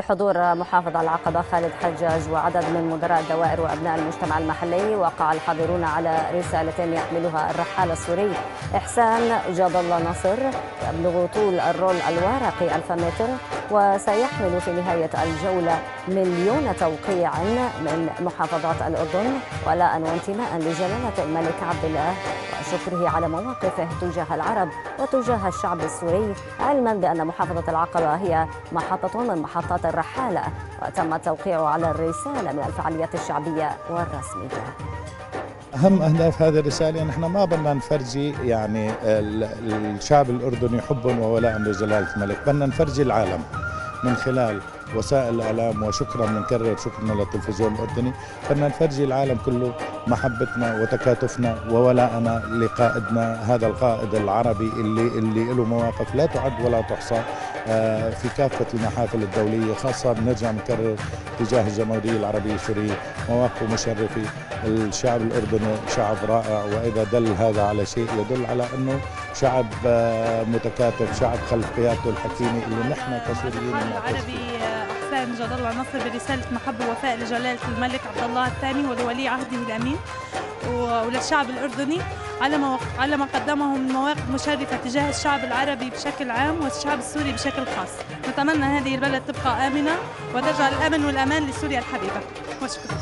وبحضور محافظ العقبة خالد حجاج وعدد من مدراء الدوائر وأبناء المجتمع المحلي، وقع الحاضرون على رسالة يحملها الرحال السوري إحسان جاد الله نصر يبلغ طول الرول الورقي 1000 متر، وسيحمل في نهاية الجولة 1,000,000 توقيع من محافظات الأردن، ولاء وانتماء لجلالة الملك عبد الله وشكره على مواقفه تجاه العرب وتجاه الشعب السوري، علما بأن محافظة العقبة هي محطة من محطات الرحالة، وتم التوقيع على الرسالة من الفعاليات الشعبية والرسمية. أهم أهداف هذه الرسالة نحن ما بدنا نفرجي يعني الشعب الأردني حبا وولاء لجلالة الملك، بدنا نفرجي العالم من خلال وسائل الإعلام، وشكرا بنكرر شكرنا للتلفزيون الأردني، بدنا نفرجي العالم كله محبتنا وتكاتفنا وولائنا لقائدنا، هذا القائد العربي اللي له مواقف لا تعد ولا تحصى في كافة المحافل الدولية، خاصة بنرجع نكرر تجاه الجمهورية العربية السورية مواقفه مشرفة. الشعب الأردني شعب رائع، وإذا دل هذا على شيء يدل على أنه شعب متكاتف، شعب خلف قيادته الحكيمة اللي نحن كسوريين العربي إحسان جاد الله نصر برسالة محبة ووفاء لجلالة الملك عبد الله الثاني ولولي عهده الأمين وللشعب الأردني على ما قدمه من مواقف مشرفة تجاه الشعب العربي بشكل عام والشعب السوري بشكل خاص. نتمنى هذه البلد تبقى آمنة وترجع الأمن والأمان لسوريا الحبيبة. وشكرا.